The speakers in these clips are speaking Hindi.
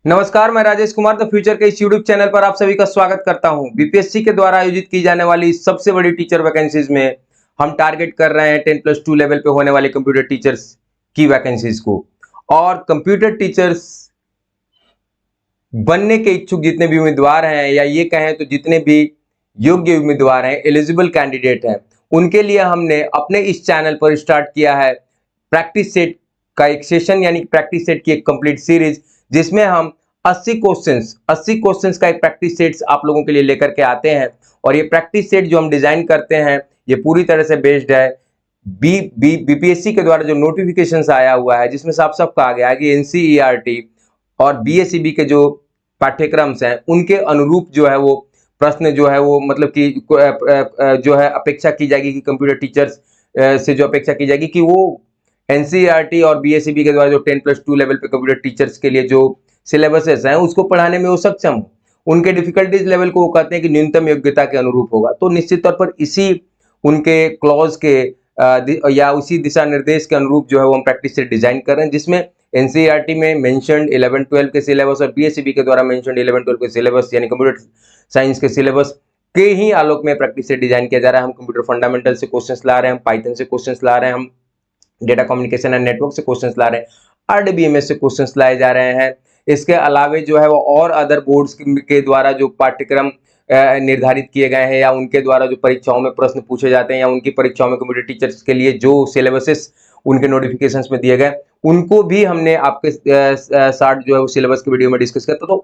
नमस्कार, मैं राजेश कुमार द फ्यूचर के इस यूट्यूब चैनल पर आप सभी का स्वागत करता हूं। बीपीएससी के द्वारा आयोजित की जाने वाली सबसे बड़ी टीचर वैकेंसीज में हम टारगेट कर रहे हैं 10+2 लेवल पे होने वाले कंप्यूटर टीचर्स की वैकेंसीज को। और कंप्यूटर टीचर्स बनने के इच्छुक जितने भी उम्मीदवार हैं, या ये कहें तो जितने भी योग्य उम्मीदवार हैं, एलिजिबल कैंडिडेट हैं, उनके लिए हमने अपने इस चैनल पर स्टार्ट किया है प्रैक्टिस सेट का एक सेशन, यानी प्रैक्टिस सेट की एक कंप्लीट सीरीज, जिसमें हम 80 क्वेश्चंस का एक प्रैक्टिस सेट्स आप लोगों के लिए लेकर के आते हैं। और ये प्रैक्टिस सेट जो हम डिजाइन करते हैं, ये पूरी तरह से बेस्ड है बीपीएससी के द्वारा जो नोटिफिकेशन आया हुआ है, जिसमें साफ साफ कहा गया है कि एनसीईआरटी और बीएसईबी के जो पाठ्यक्रम हैं, उनके अनुरूप जो है वो प्रश्न जो है वो मतलब कि जो है अपेक्षा की जाएगी कि कंप्यूटर टीचर्स से जो अपेक्षा की जाएगी कि वो एनसीईआरटी और बीएसईबी के द्वारा जो 10+2 लेवल पे कंप्यूटर टीचर्स के लिए जो सिलेबसेस हैं, उसको पढ़ाने में वो सक्षम हो। उनके डिफिकल्टीज लेवल को वो कहते हैं कि न्यूनतम योग्यता के अनुरूप होगा। तो निश्चित तौर पर इसी उनके क्लॉज के या उसी दिशा निर्देश के अनुरूप जो है वो हम प्रैक्टिस से डिजाइन कर रहे हैं, जिसमें एनसीईआरटी में मेंशन्ड 11-12 के सिलेबस और बीएसईबी के द्वारा मेंशन्ड 11-12 के सिलेबस, यानी कंप्यूटर साइंस के सिलेबस के ही आलोक में प्रैक्टिस से डिजाइन किया जा रहा है। हम कंप्यूटर फंडामेंटल से क्वेश्चंस ला रहे हैं, हम पाइथन से क्वेश्चंस ला रहे हैं, हम डेटा कम्युनिकेशन एंड नेटवर्क से क्वेश्चंस ला रहे हैं, आरडीबीएमएस से क्वेश्चंस लाए जा रहे हैं। इसके अलावे जो है वो और अदर बोर्ड्स के द्वारा जो पाठ्यक्रम निर्धारित किए गए हैं, या उनके द्वारा जो परीक्षाओं में प्रश्न पूछे जाते हैं, या उनकी परीक्षाओं में कंप्यूटर टीचर्स के लिए जो सिलेबसेस उनके नोटिफिकेशंस में दिए गए, उनको भी हमने आपके साथ जो है वो सिलेबस की वीडियो में डिस्कस करता। तो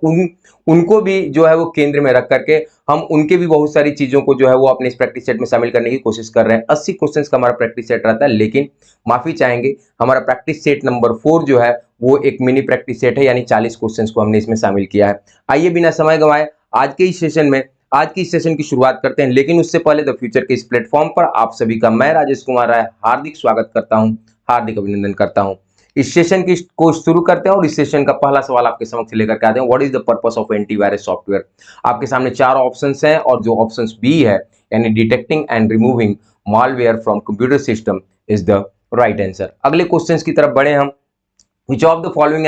उनको भी जो है वो केंद्र में रख करके हम उनके भी बहुत सारी चीजों को जो है वो अपने इस प्रैक्टिस सेट में शामिल करने की कोशिश कर रहे हैं। 80 क्वेश्चंस का हमारा प्रैक्टिस सेट रहता है, लेकिन माफी चाहेंगे, हमारा प्रैक्टिस सेट नंबर 4 जो है वो एक मिनी प्रैक्टिस सेट है, यानी 40 क्वेश्चंस को हमने इसमें शामिल किया है। आइए बिना समय गंवाए आज की इस सेशन की शुरुआत करते हैं। लेकिन उससे पहले द फ्यूचर के इस प्लेटफॉर्म पर आप सभी का मैं राजेश कुमार राय हार्दिक स्वागत करता हूं, हार्दिक अभिनंदन करता हूं। इस सेशन को शुरू करते हैं और इस सेशन का पहला सवाल आपके समक्ष लेकर के आते हैं। What is the purpose of antivirus software? आपके सामने 4 ऑप्शंस हैं, और जो ऑप्शंस बी है, यानी detecting and removing malware from computer system, is the right answer. अगले क्वेश्चंस की तरफ बढ़े हम। Which of the following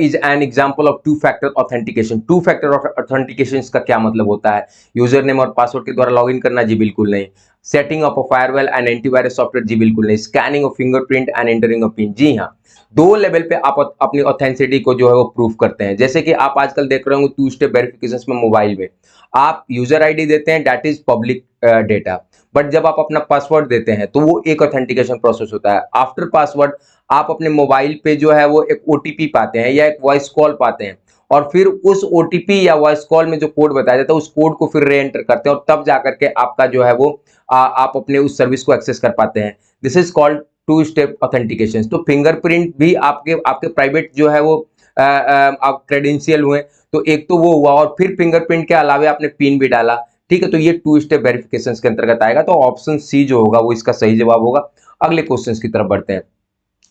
is an example of two-factor authentication? Two-factor authentication का क्या मतलब होता है? यूजर नेम और पासवर्ड के द्वारा लॉगिन करना? जी बिल्कुल नहीं। Setting of a firewall and antivirus software? जी बिल्कुल नहीं। Scanning of fingerprint and entering of pin? जी हाँ। 2 लेवल पे आप अपनी ऑथेंटिसिटी को जो है वो प्रूफ करते हैं। जैसे कि आप आजकल देख रहे होंगे 2 स्टेप वेरिफिकेशन में मोबाइल में आप यूजर आईडी देते हैं, that is public data, but जब आप अपना पासवर्ड देते हैं तो वो एक ऑथेंटिकेशन प्रोसेस होता है। आफ्टर पासवर्ड आप अपने मोबाइल पे जो है वो एक ओटीपी पाते हैं या एक वॉइस कॉल पाते हैं, और फिर उस ओटीपी या वॉइस कॉल में जो कोड बताया जाता है, उस कोड को फिर रे एंटर करते हैं, और तब जाकर के आपका जो है वो आप अपने उस सर्विस को एक्सेस कर पाते हैं। This is called 2 step authentication. तो फिंगरप्रिंट भी आपके प्राइवेट जो है वो आप क्रेडेंशियल हुए, तो एक तो वो हुआ, और फिर फिंगरप्रिंट के अलावा आपने पिन भी डाला, ठीक है, तो ये 2 स्टेप वेरिफिकेशन के अंतर्गत आएगा। तो ऑप्शन सी जो होगा वो इसका सही जवाब होगा। अगले क्वेश्चन की तरफ बढ़ते हैं।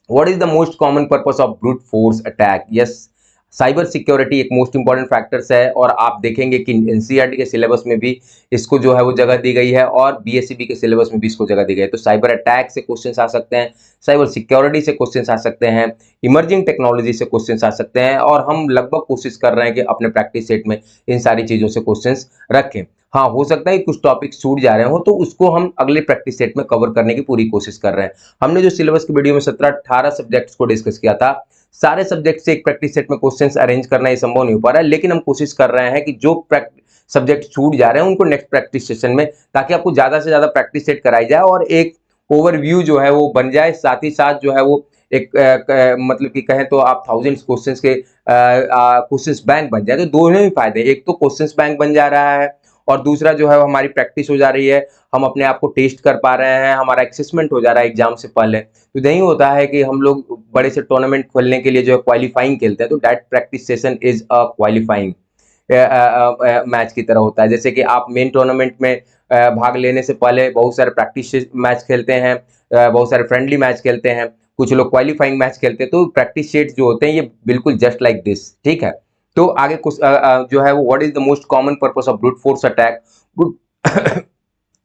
What is the most common purpose of brute force attack? Yes, cyber security एक मोस्ट इंपॉर्टेंट फैक्टर्स है, और आप देखेंगे कि एनसीईआरटी के सिलेबस में भी इसको जो है वो जगह दी गई है, और बीएसईबी के सिलेबस में भी इसको जगह दी गई है। तो साइबर अटैक से क्वेश्चंस आ सकते हैं, साइबर सिक्योरिटी से क्वेश्चंस आ सकते हैं, इमर्जिंग टेक्नोलॉजी से क्वेश्चंस आ सकते हैं, और हम लगभग कोशिश कर रहे हैं कि अपने प्रैक्टिस सेट में इन सारी चीजों से क्वेश्चंस रखें। हाँ, हो सकता है कुछ टॉपिक छूट जा रहे हो, तो उसको हम अगले प्रैक्टिस सेट में कवर करने की पूरी कोशिश कर रहे हैं। हमने जो सिलेबस की वीडियो में 17-18 सब्जेक्ट्स को डिस्कस किया था, सारे सब्जेक्ट से एक प्रैक्टिस सेट में क्वेश्चंस अरेंज करना ये संभव नहीं हो पा रहा है, लेकिन हम कोशिश कर रहे हैं कि जो सब्जेक्ट छूट जा रहे हैं उनको नेक्स्ट प्रैक्टिस सेशन में, ताकि आपको ज्यादा से ज्यादा प्रैक्टिस सेट कराई जाए और एक ओवरव्यू जो है वो बन जाए। साथ ही साथ जो है वो एक मतलब कि कहें तो आप थाउजेंड्स क्वेश्चंस के क्वेश्चंस बैंक बन जाए। तो दोनों ही फायदे, एक तो क्वेश्चंस बैंक बन जा रहा है, और दूसरा जो है हमारी प्रैक्टिस हो जा रही है, हम अपने आप को टेस्ट कर पा रहे हैं, हमारा असेसमेंट हो जा रहा है एग्जाम से पहले। तो नहीं होता है कि हम लोग बड़े से टूर्नामेंट खोलने के लिए जो है क्वालिफाइंग खेलते हैं, तो that practice session is a qualifying match की तरह होता है। जैसे कि आप मेन टूर्नामेंट में भाग लेने से पहले बहुत सारे प्रैक्टिस मैच खेलते हैं, बहुत सारे फ्रेंडली मैच खेलते हैं, कुछ लोग क्वालिफाइंग मैच खेलते हैं। तो प्रैक्टिस सेट्स जो होते हैं ये बिल्कुल जस्ट लाइक दिस, ठीक है। तो आगे कुछ जो है वो what is the most common purpose of brute force attack?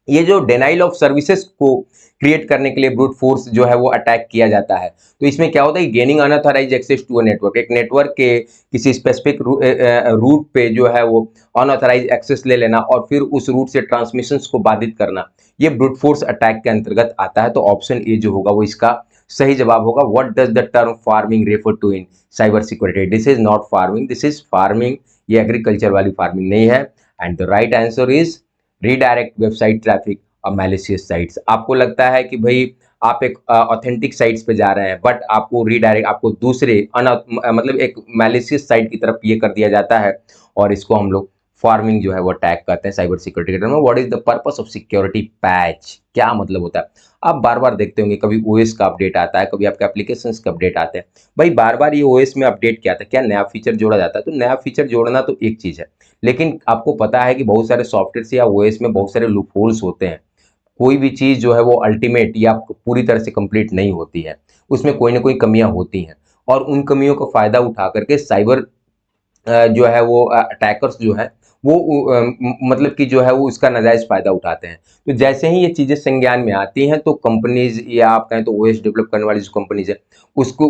ये जो डिनाइल ऑफ सर्विसेज को क्रिएट करने के लिए ब्रूट फोर्स जो है वो अटैक किया जाता है। तो इसमें क्या होता है, gaining unauthorised access to a network, एक नेटवर्क के किसी स्पेसिफिक रूट पे जो है वो अनऑथराइज्ड एक्सेस ले लेना और फिर उस रूट से ट्रांसमिशंस को बाधित करना, ये ब्रूट फोर्स अटैक के अंतर्गत आता है। तो ऑप्शन ए जो होगा वो इसका सही जवाब होगा। What does the term pharming refer to in cyber security? This is not farming, this is pharming. ये एग्रीकल्चर वाली फार्मिंग नहीं है। And the right answer is redirect website traffic और मैलिशियस साइट्स। आपको लगता है कि भाई आप एक ऑथेंटिक साइट्स पे जा रहे हैं, बट आपको रीडायरेक्ट, आपको दूसरे मतलब एक मैलिशियस साइट की तरफ ये कर दिया जाता है, और इसको हम लोग फार्मिंग जो है वो टैग करते हैं साइबर सिक्योरिटी के टर्म में। What is the purpose of security patch? क्या मतलब होता है? आप बार बार देखते होंगे, कभी ओएस का अपडेट आता है, कभी आपके एप्लीकेशंस का अपडेट आते हैं। भाई बार बार ये ओएस में अपडेट क्या आता है, क्या नया फीचर जोड़ा जाता है? तो नया फीचर जोड़ना तो एक चीज है, लेकिन आपको पता है कि बहुत सारे सॉफ्टवेयर या ओएस में बहुत सारे लूप होल्स होते हैं। कोई भी चीज जो है वो अल्टीमेट या पूरी तरह से कंप्लीट नहीं होती है, उसमें कोई ना कोई कमियां होती हैं, और उन कमियों का फायदा उठा करके साइबर जो है वो अटैकर्स जो है वो मतलब कि जो है वो उसका नाजायज फायदा उठाते हैं। तो जैसे ही ये चीजें संज्ञान में आती हैं, तो कंपनीज या आप कहें तो ओएस डेवलप करने वाली जो कंपनीज है, उसको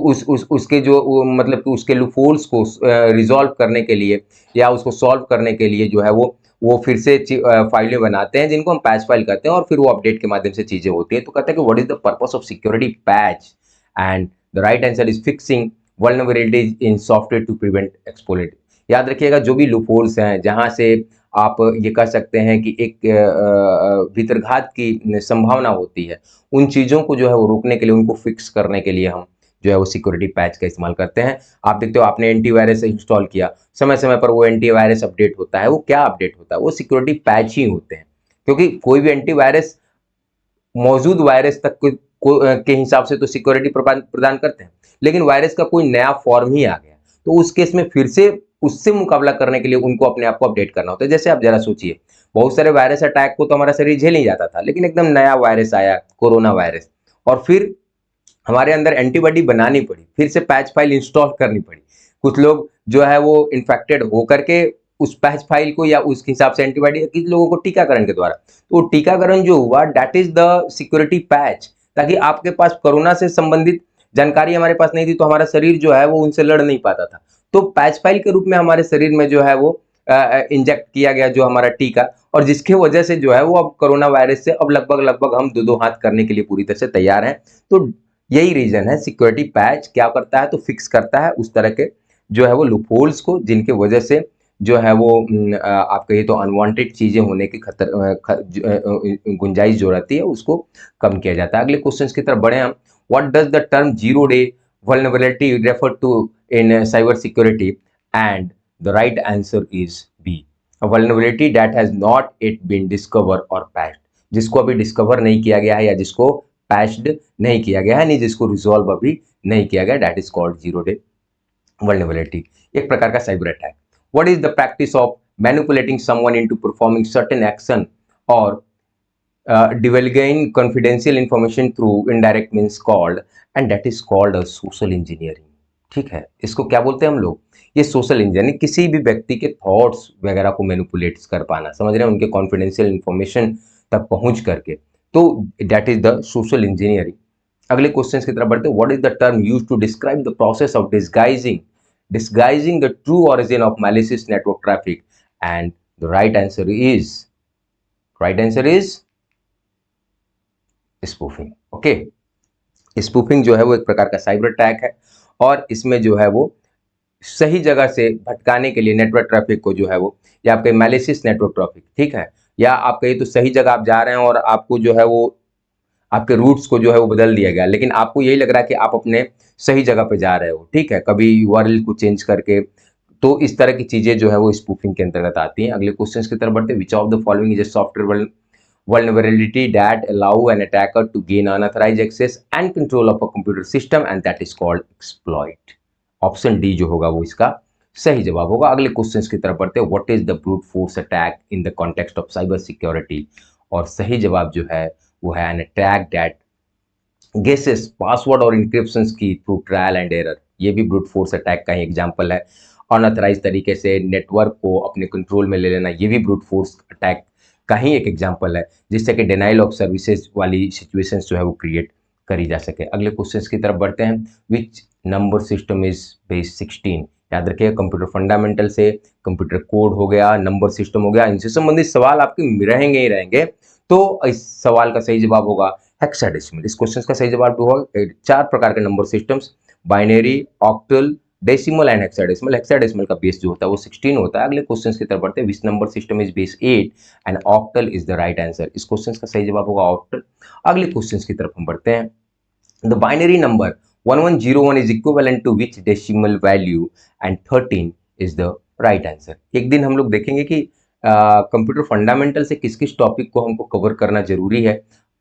उसके जो मतलब कि उसके लूपहोल्स को रिजॉल्व करने के लिए या उसको सॉल्व करने के लिए जो है वो फिर से फाइलें बनाते हैं, जिनको हम पैच फाइल कहते हैं, और फिर वो अपडेट के माध्यम से चीजें होती हैं। तो कहते हैं कि what is the purpose of security patch? And the right answer is fixing vulnerabilities in software to prevent exploit। याद रखिएगा, जो भी लूपहोल्स हैं जहां से आप ये कह सकते हैं कि एक भीतरघात की संभावना होती है, उन चीज़ों को जो है वो रोकने के लिए, उनको फिक्स करने के लिए हम जो है वो सिक्योरिटी पैच का इस्तेमाल करते हैं। आप देखते हो, आपने एंटीवायरस इंस्टॉल किया, समय समय पर वो एंटीवायरस अपडेट होता है। वो क्या अपडेट होता है? वो सिक्योरिटी पैच ही होते हैं, क्योंकि कोई भी एंटीवायरस मौजूद वायरस तक के हिसाब से तो सिक्योरिटी प्रदान करते हैं, लेकिन वायरस का कोई नया फॉर्म ही आ गया, तो उस केस में फिर से उससे मुकाबला करने के लिए उनको अपने आप को अपडेट करना होता है। जैसे आप जरा सोचिए, बहुत सारे वायरस अटैक को तो हमारा शरीर झेल नहीं जाता था, लेकिन एकदम नया वायरस आया, कोरोना वायरस, और फिर हमारे अंदर एंटीबॉडी बनानी पड़ी, फिर से पैच फाइल इंस्टॉल करनी पड़ी। कुछ लोग जो है वो इन्फेक्टेड होकर के उस पैच फाइल को या उसके हिसाब से एंटीबॉडी, किस लोगों को टीकाकरण के द्वारा, तो टीकाकरण जो हुआ that is the security patch, ताकि आपके पास कोरोना से संबंधित जानकारी हमारे पास नहीं थी, तो हमारा शरीर जो है वो उनसे लड़ नहीं पाता था। तो पैच फाइल के रूप में हमारे शरीर में जो है वो इंजेक्ट किया गया जो हमारा टीका, और जिसके वजह से जो है वो अब कोरोना वायरस से अब लगभग लगभग हम दो दो हाथ करने के लिए पूरी तरह से तैयार हैं। तो यही रीजन है, सिक्योरिटी पैच क्या करता है, तो फिक्स करता है उस तरह के जो है वो लूपहोल्स को, जिनके वजह से जो है वो आप कहिए तो अनवांटेड चीजें होने की गुंजाइश जो रहती है उसको कम किया जाता है। अगले क्वेश्चन की तरफ बढ़े हम। What does the term zero day vulnerability refer to in cyber security? And the right answer is B, a vulnerability that has not yet been discovered or patched, जिसको अभी डिस्कवर नहीं किया गया है या जिसको पैच्ड नहीं किया गया है, नहीं जिसको रिजॉल्व अभी नहीं किया गया, that is called zero day vulnerability, एक प्रकार का cyber attack. What is the practice of manipulating someone into performing certain action or divulging confidential information through indirect means called, and that is called a social engineering। ठीक है, इसको क्या बोलते हैं हम लोग? ये सोशल इंजीनियरिंग, किसी भी व्यक्ति के थॉट्स वगैरह को मैनिपुलेट कर पाना, समझ रहे हैं, उनके कॉन्फिडेंशियल इंफॉर्मेशन तक पहुंच करके, तो that is the social engineering. अगले क्वेश्चन की तरफ बढ़ते हैं। What is the term use to describe the process of disguising the true origin of malicious network traffic? And the right answer is spoofing. Okay, spoofing जो है वो एक प्रकार का साइबर अटैक है, और इसमें जो है वो सही जगह से भटकाने के लिए नेटवर्क ट्रैफिक को जो है वो, या आपके मैलिशियस नेटवर्क ट्रैफिक, ठीक है, या आप कहिए तो सही जगह आप जा रहे हैं और आपको जो है वो आपके रूट्स को जो है वो बदल दिया गया, लेकिन आपको यही लग रहा है कि आप अपने सही जगह पे जा रहे हो, ठीक है, कभी यूआरएल को चेंज करके। तो इस तरह की चीजें जो है वो स्पूफिंग के अंतर्गत आती हैं। अगले क्वेश्चन की तरफ बढ़ते हैं। विच of the following is a software vulnerability that allow an attacker to gain unauthorized access and control of a computer system, and that is called exploit? Option D जो होगा वो इसका सही जवाब होगा। अगले क्वेश्चन की तरफ बढ़ते हैं। What is the brute force attack in the context of cyber security? और सही जवाब जो है वो है an attack that guesses password और इंक्रिप्शन की थ्रू ट्रायल एंड एरर। ये भी ब्रूट फोर्स अटैक का ही एग्जाम्पल है। अनऑथराइज तरीके से नेटवर्क को अपने कंट्रोल में ले लेना, ये भी ब्रूट फोर्स अटैक का ही एक एग्जाम्पल है, जिससे कि डिनाइल ऑफ सर्विसेज वाली सिचुएशंस जो है वो क्रिएट करी जा सके। अगले क्वेश्चन की तरफ बढ़ते हैं। विच नंबर सिस्टम इज बेस 16? याद रखिएगा, कंप्यूटर फंडामेंटल से कंप्यूटर कोड हो गया, नंबर सिस्टम हो गया, इनसे संबंधित सवाल आपके रहेंगे ही रहेंगे। तो इस सवाल का सही जवाब होगा हेक्साडेसिमल। इस क्वेश्चन का सही जवाब होगा 4 प्रकार के number systems, binary, octal, decimal and hexadecimal. Hexadecimal का बेस जो होता है वो 16 होता है। अगले क्वेश्चन की तरफ बढ़ते हैं। विच number system is base 8 and octal is the right answer? इस क्वेश्चन का सही जवाब होगा ऑक्टल। अगले क्वेश्चन की तरफ हम बढ़ते हैं। The binary number 1101 is equivalent to which decimal value and 13 is the right answer? एक दिन हम लोग देखेंगे कि कंप्यूटर फंडामेंटल से किस किस टॉपिक को हमको कवर करना जरूरी है,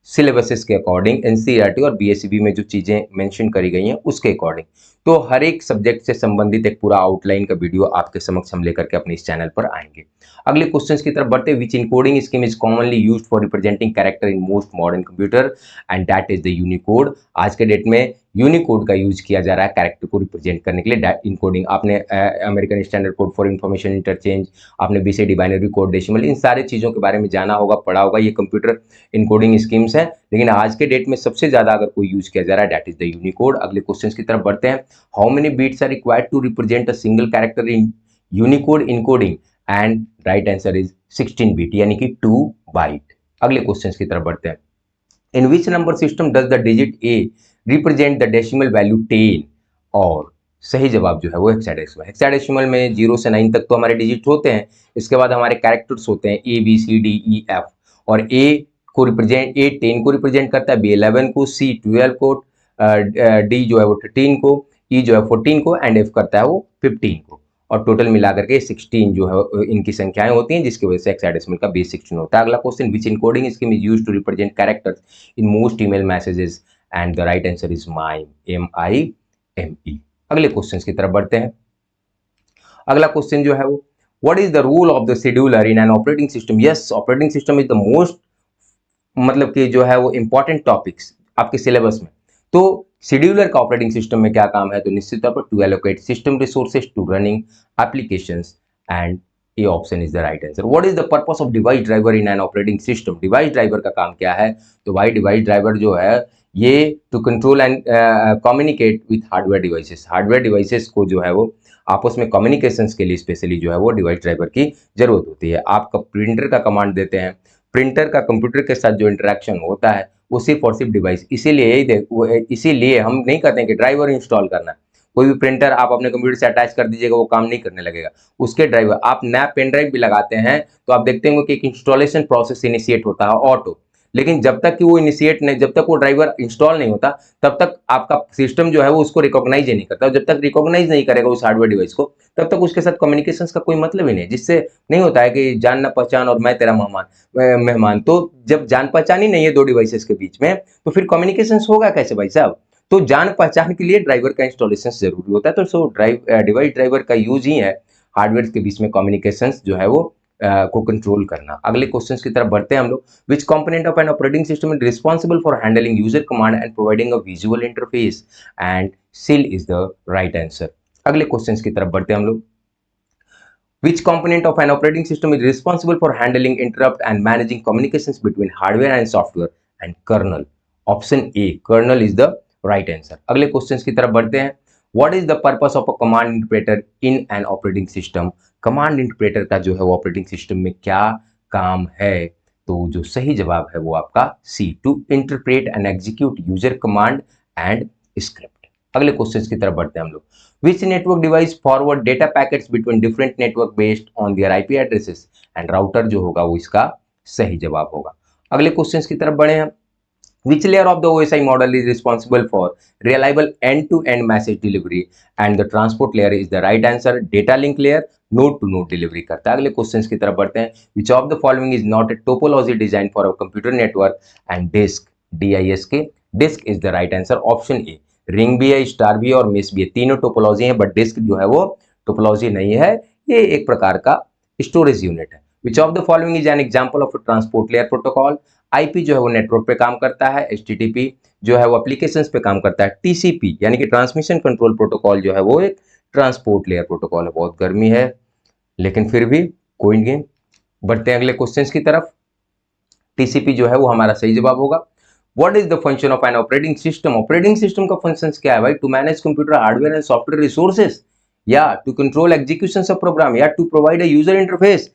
सिलेबसेस के अकॉर्डिंग, एनसीईआरटी और बीएसईबी में जो चीजें मेंशन करी गई हैं उसके अकॉर्डिंग। तो हर एक सब्जेक्ट से संबंधित एक पूरा आउटलाइन का वीडियो आपके समक्ष हम लेकर के अपने इस चैनल पर आएंगे। अगले क्वेश्चंस की तरफ बढ़ते हैं। Which encoding scheme is commonly used for representing character in most modern computer and that is the unicode? आज के डेट में यूनिकोड का यूज किया जा रहा है कैरेक्टर को रिप्रेजेंट करने के लिए। इनकोडिंग आपने American standard code for information interchange, आपने बीसीडी, बाइनरी कोड, डेसिमल, इन सारे चीज़ों के बारे में जाना होगा, पढ़ा होगा। ये कंप्यूटर इनकोडिंग स्कीम्स हैं, लेकिन आज के डेट में सबसे ज़्यादा अगर कोई यूज किया जा रहा है दैट इज द यूनिकोड। अगले क्वेश्चन की तरफ बढ़ते हैं। How many bits are required to represent a single character in Unicode encoding? And right answer is 16 bit, यानी कि 2 बाइट। अगले क्वेश्चन की तरफ बढ़ते हैं। In which number system does the digit A represent the decimal value 10? और सही जवाब जो है वो हेक्साडेसिमल। हेक्साडेसिमल में 0 से 9 तक तो हमारे डिजिट होते हैं, इसके बाद हमारे कैरेक्टर्स होते हैं A B C D E F, और ए को रिप्रेजेंट, ए 10 को रिप्रेजेंट करता है, बी 11 को, सी 12 को, डी जो है वो 13 को, ई जो है 14 को, एंड एफ करता है वो 15 को, और टोटल मिलाकर के 16 जो है इनकी संख्याएं होती हैं, जिसकी वजह से हेक्साडेसिमल का बेस 16 होता है। अगला question. Which encoding scheme is used to represent characters in most email messages? And the right answer is MIME, MIME। अगले क्वेश्चन की तरफ बढ़ते हैं। अगला क्वेश्चन जो है वो, what is the rule of the scheduler in an operating system? Yes, operating system is the most, मतलब कि जो है वो इंपॉर्टेंट टॉपिक्स आपके सिलेबस में। तो शेड्यूलर का ऑपरेटिंग सिस्टम में क्या काम है? तो निश्चित तौर पर to allocate system resources to running applications, and A option is the right answer. What is the purpose of device driver in an operating system? Device driver का काम क्या है? तो भाई डिवाइस ड्राइवर जो है ये to control and communicate with hardware devices. Hardware devices को जो है वो आपस में कम्युनिकेशंस के लिए स्पेशली जो है वो डिवाइस ड्राइवर की जरूरत होती है। आप प्रिंटर का कमांड देते हैं, प्रिंटर का कंप्यूटर के साथ जो इंटरेक्शन होता है वो सिर्फ और सिर्फ डिवाइस, इसीलिए हम नहीं कहते हैं कि ड्राइवर इंस्टॉल करना है। कोई भी प्रिंटर आप अपने कंप्यूटर से अटैच कर दीजिएगा, वो काम नहीं करने लगेगा। उसके ड्राइवर, आप नया पेन ड्राइव भी लगाते हैं तो आप देखते होंगे कि एक इंस्टॉलेशन प्रोसेस इनिशिएट होता है ऑटो, लेकिन जब तक कि वो इनिशिएट नहीं, जब तक वो ड्राइवर इंस्टॉल नहीं होता, तब तक आपका सिस्टम जो है वो उसको रिकॉग्नाइज ही नहीं करता। जब तक रिकॉग्नाइज नहीं करेगा उस हार्डवेयर डिवाइस को, तब तक उसके साथ कम्युनिकेशंस का कोई मतलब ही नहीं, जिससे नहीं होता है कि जान ना पहचान और मैं तेरा मेहमान। तो जब जान पहचान ही नहीं है दो डिवाइसेस के बीच में, तो फिर कम्युनिकेशंस होगा कैसे भाई साहब? तो जान पहचान के लिए ड्राइवर का इंस्टॉलेशन जरूरी होता है। तो सो डिवाइस ड्राइवर का यूज ही है हार्डवेयर के बीच में कम्युनिकेशंस जो है वो को कंट्रोल करना। अगले क्वेश्चंस की तरफ बढ़ते हैं हम लोग। विच component of an operating system is responsible for handling user command and providing a visual interface? And सिल इज द राइट आंसर। अगले क्वेश्चंस की तरफ बढ़ते हैं हम लोग। Which component of an operating system is responsible for handling interrupt and managing communications between hardware and software? And kernel. Option A, kernel is the right answer. अगले क्वेश्चंस की तरफ बढ़ते हैं। What is the purpose of a command interpreter in an operating system? Command interpreter का जो है वो ऑपरेटिंग सिस्टम में क्या काम है? तो जो सही जवाब है वो आपका C, to interpret and execute user command and script. अगले क्वेश्चंस की तरफ बढ़ते हैं हम लोग। Which network device forward data packets between different network based on their IP addresses? And router जो होगा वो इसका सही जवाब होगा। अगले क्वेश्चंस की तरफ बढ़े हम। Which layer of the OSI model is responsible for reliable end-to-end message delivery? And the transport layer is the right answer. Data link layer node-to-node delivery करता है। अगले क्वेश्चंस की तरफ बढ़ते हैं। Which of the following is not a topology designed for a computer network? And disk, DISK, disk is the right answer. Option A, ring भी है, स्टार भी है और मेश भी है, तीनों टोपोलॉजी है, बट डिस्क जो है वो टोपोलॉजी नहीं है, ये एक प्रकार का स्टोरेज यूनिट है। विच of the following is an example of transport layer protocol? IP जो है वो नेटवर्क पे काम करता है, एचटीटीपी जो है वो एप्लीकेशंस पे काम करता है, टीसीपी यानी कि ट्रांसमिशन कंट्रोल प्रोटोकॉल जो है वो एक ट्रांसपोर्ट लेयर प्रोटोकॉल है। बहुत गर्मी है लेकिन फिर भी कोई नहीं। बढ़ते हैं अगले क्वेश्चन की तरफ। टीसीपी जो है वो हमारा सही जवाब होगा। What is the function of an operating system? Operating system का फंक्शन क्या है भाई? To manage computer hardware and software resources, या to control execution of program, या to provide a user interface,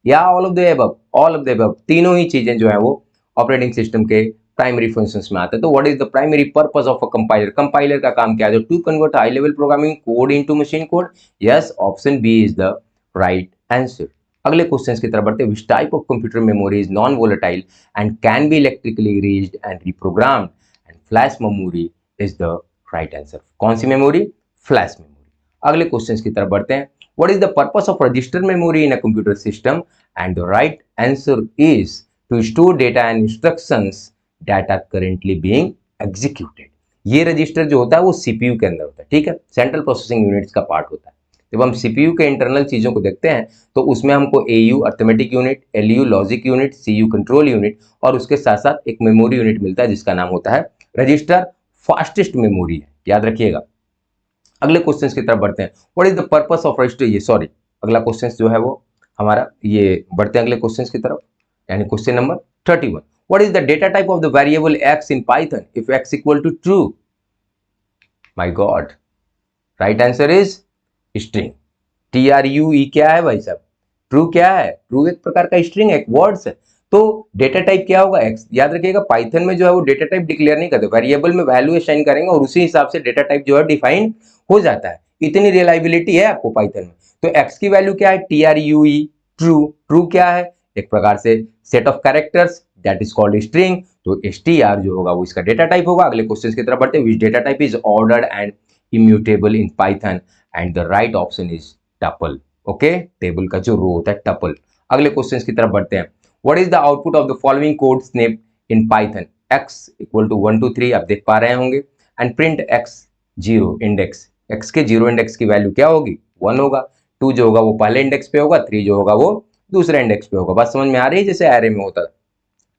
या all of the above. All of the above, तीनों ही चीजें जो है वो ऑपरेटिंग सिस्टम के प्राइमरी फंक्शंस में आते हैं। तो what is the primary purpose of a compiler? Compiler का काम क्या है? To convert high level programming code into machine code. Yes, option B is the right answer. अगले क्वेश्चन की तरफ बढ़ते हैं। Which type of computer memory is non volatile and can be electrically reached and reprogrammed? And flash memory is the right answer. कौन सी मेमोरी? Flash memory. अगले क्वेश्चन की तरफ बढ़ते हैं। What is the purpose of register memory in a computer system? And the right answer is to store data and instructions that are currently being executed. ये रजिस्टर जो होता है वो सीपीयू के अंदर होता है, ठीक है, सेंट्रल प्रोसेसिंग यूनिट्स का पार्ट होता है। जब हम सीपीयू के इंटरनल चीजों को देखते हैं तो उसमें हमको AU arithmetic unit, LU logic unit, CU control unit और उसके साथ साथ एक मेमोरी यूनिट मिलता है जिसका नाम होता है रजिस्टर। फास्टेस्ट मेमोरी है, याद रखिएगा। अगले क्वेश्चन की तरफ बढ़ते हैं। What is the purpose of register? ये सॉरी, अगला क्वेश्चन जो है वो हमारा, ये बढ़ते हैं अगले क्वेश्चन की तरफ, यानी question number 31। What is the data type of the variable x in Python if x equal to true? My God, right answer is string. TRUE क्या है भाई साहब? ट्रू क्या है? ट्रू एक प्रकार का स्ट्रिंग है, एक वर्ड्स है। तो डेटा टाइप क्या होगा? एक्स। याद रखिएगा पाइथन में जो है वो डेटा टाइप डिक्लेयर नहीं करते, वेरिएबल में वैल्यू असाइन करेंगे और उसी हिसाब से डेटा टाइप जो है डिफाइन हो जाता है। इतनी रिलायबिलिटी है आपको पाइथन में। तो एक्स की वैल्यू क्या है? TRUE, true. ट्रू क्या है? एक प्रकार से set of characters that is called string. तो STR जो होगा वो इसका डेटा टाइप होगा। अगले क्वेश्चन की तरफ बढ़ते हैं। Which data type is ordered and immutable in Python? And the right option is tuple. Okay, table का जो रो होता है टपल। अगले क्वेश्चन की तरफ बढ़ते हैं। What is the output of the following code snip in Python? x equal to 1 2 3 आप देख पा रहे होंगे। And print x 0 index, x के 0 इंडेक्स की वैल्यू क्या होगी? 1 होगा। 2 जो होगा वो पहले इंडेक्स पे होगा, 3 जो होगा वो दूसरे इंडेक्स पे होगा। बात समझ में आ रही है? जैसे एरे में होता है।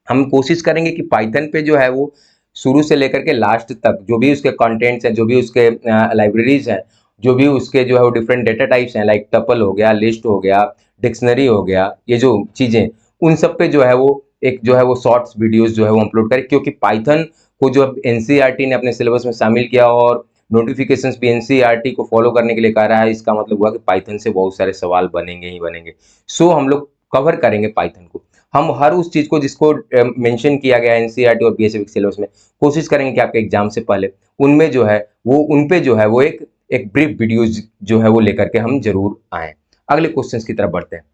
हम कोशिश करेंगे कि पाइथन पे जो है वो शुरू से लेकर के लास्ट तक जो भी उसके कंटेंट्स हैं, जो भी उसके लाइब्रेरीज हैं, जो भी उसके जो है वो डिफरेंट डेटा टाइप्स हैं, लाइक टपल हो गया, लिस्ट हो गया, डिक्शनरी हो गया, ये जो चीजें, उन सब पे जो है वो एक जो है वो शॉर्ट्स वीडियोस जो है वो अपलोड करें। क्योंकि पाइथन को जो एनसीईआरटी ने अपने सिलेबस में शामिल किया और नोटिफिकेशंस भी एनसीईआरटी को फॉलो करने के लिए कह रहा है, इसका मतलब हुआ कि पाइथन से बहुत सारे सवाल बनेंगे ही बनेंगे। सो हम लोग कवर करेंगे पाइथन को। हम हर उस चीज को जिसको मेंशन किया गया है एनसीईआरटी और बीएसएफ सिलेबस में, कोशिश करेंगे कि आपके एग्जाम से पहले उनमें जो है वो उन पे जो है वो एक ब्रीफ वीडियो जो है वो लेकर के हम जरूर आए। अगले क्वेश्चन की तरफ बढ़ते हैं।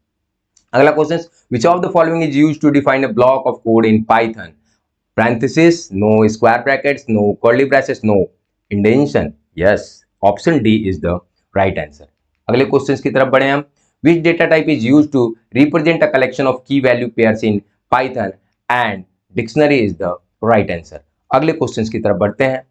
अगला question, which of the following is used to define a block of code in Python? parenthesis, no square brackets, no curly braces, no indentation. Yes, option D is the right answer. अगले क्वेश्चन की तरफ बढ़े हम। Which data type is used to represent a collection of key value pairs in Python? And dictionary is the right answer. अगले क्वेश्चन की तरफ बढ़ते हैं।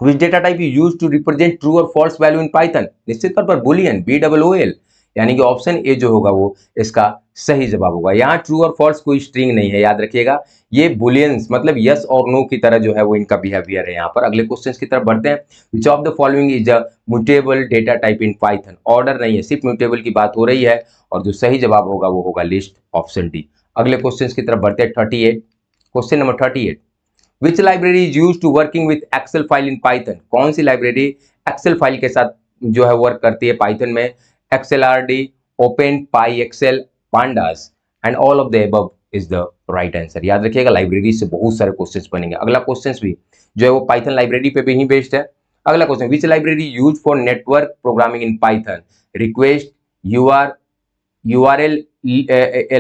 Which data type is used to represent true or false value in Python? निश्चित तौर पर बूलियन, BOOL, यानी कि ऑप्शन ए जो होगा वो इसका सही जवाब होगा। यहाँ ट्रू और फॉल्स कोई स्ट्रिंग नहीं है, याद रखिएगा। ये बुलियंस मतलब यस और नो की तरह जो है वो इनका बिहेवियर है यहाँ पर। अगले क्वेश्चन की तरफ बढ़ते हैं। विच of the following is a mutable data type in Python? Order नहीं है, सिर्फ म्यूटेबल की बात हो रही है और जो सही जवाब होगा वो होगा लिस्ट, ऑप्शन डी। अगले क्वेश्चन की तरफ बढ़ते हैं। 38, question number 38। Which library is use to working with Excel file in Python? कौन सी लाइब्रेरी एक्सेल फाइल के साथ जो है वर्क करती है पाइथन में? XLRD, Open, PyExcel, Pandas, and all of the above is the right answer. याद रखिएगा लाइब्रेरी से बहुत सारे क्वेश्चंस बनेंगे। अगला क्वेश्चंस भी जो है वो पाइथन लाइब्रेरी पे भी ही बेस्ड है। अगला question, which library use for network programming in Python? Request, URL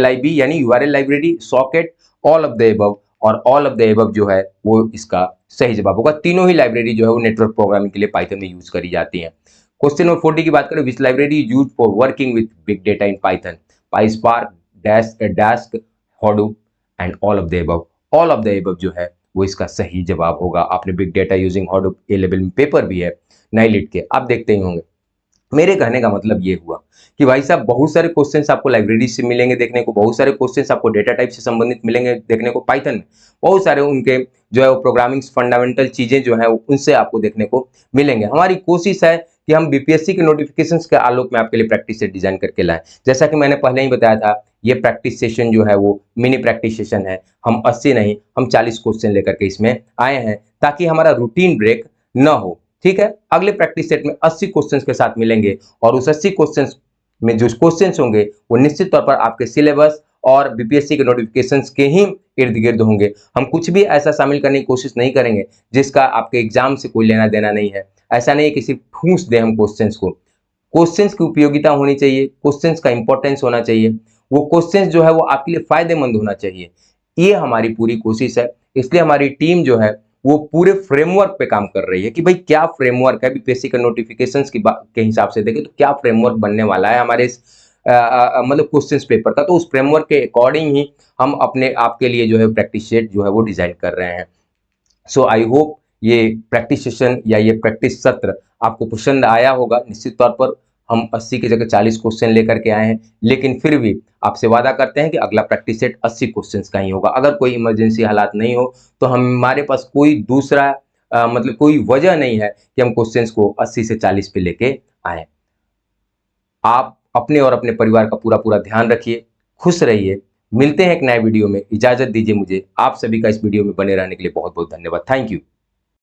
LIB यानी URL library, socket, all of the above, और ऑल ऑफ द एबव जो है वो इसका सही जवाब होगा। तीनों ही लाइब्रेरी जो है वो नेटवर्क प्रोग्रामिंग के लिए पाइथन में यूज करी जाती है। क्वेश्चन नंबर 40 की बात करें। Which library use for working with big data in Python? PySpark, Dask, Hadoop and all of the above. All of the above जो है वो इसका सही जवाब होगा। आपने big data using Hadoop A level में पेपर भी है नाइलिट के, आप देखते ही होंगे। मेरे कहने का मतलब ये हुआ कि भाई साहब बहुत सारे क्वेश्चंस आपको लाइब्रेरी से मिलेंगे देखने को, बहुत सारे क्वेश्चंस आपको डेटा टाइप से संबंधित मिलेंगे देखने को पाइथन में, बहुत सारे उनके जो है वो प्रोग्रामिंग फंडामेंटल चीजें जो है उनसे आपको देखने को मिलेंगे। हमारी कोशिश है कि हम बीपीएससी के नोटिफिकेशंस के आलोक में आपके लिए प्रैक्टिस सेट डिजाइन करके लाएं। जैसा कि मैंने पहले ही बताया था ये प्रैक्टिस सेशन जो है वो मिनी प्रैक्टिस सेशन है। हम 80 नहीं, हम 40 क्वेश्चन लेकर के इसमें आए हैं ताकि हमारा रूटीन ब्रेक न हो। ठीक है, अगले प्रैक्टिस सेट में 80 क्वेश्चंस के साथ मिलेंगे और उस 80 क्वेश्चंस में जो क्वेश्चंस होंगे वो निश्चित तौर पर आपके सिलेबस और बीपीएससी के नोटिफिकेशंस के ही इर्द गिर्द होंगे। हम कुछ भी ऐसा शामिल करने की कोशिश नहीं करेंगे जिसका आपके एग्जाम से कोई लेना देना नहीं है। ऐसा नहीं है कि सिर्फ ठूस दें हम क्वेश्चंस को। क्वेश्चंस की उपयोगिता होनी चाहिए, क्वेश्चंस का इंपॉर्टेंस होना चाहिए, वो क्वेश्चंस जो है वो आपके लिए फायदेमंद होना चाहिए। ये हमारी पूरी कोशिश है। इसलिए हमारी टीम जो है वो पूरे फ्रेमवर्क पे काम कर रही है कि भाई क्या फ्रेमवर्क है। बीपीएससी का नोटिफिकेशंस की बात के हिसाब से देखें तो क्या फ्रेमवर्क बनने वाला है हमारे इस मतलब क्वेश्चंस पेपर का, तो उस फ्रेमवर्क के अकॉर्डिंग ही हम अपने आपके लिए जो है प्रैक्टिस सेट जो है वो डिजाइन कर रहे हैं। सो आई होप ये प्रैक्टिस सेशन या ये प्रैक्टिस सत्र आपको पसंद आया होगा। निश्चित तौर पर हम 80 की जगह 40 क्वेश्चन लेकर के आए हैं, लेकिन फिर भी आपसे वादा करते हैं कि अगला प्रैक्टिस सेट 80 क्वेश्चंस का ही होगा। अगर कोई इमरजेंसी हालात नहीं हो तो हमारे पास कोई दूसरा मतलब कोई वजह नहीं है कि हम क्वेश्चंस को 80 से 40 पे लेके आए। आप अपने और अपने परिवार का पूरा पूरा ध्यान रखिए, खुश रहिए। मिलते हैं एक नए वीडियो में, इजाजत दीजिए मुझे। आप सभी का इस वीडियो में बने रहने के लिए बहुत बहुत धन्यवाद। Thank you.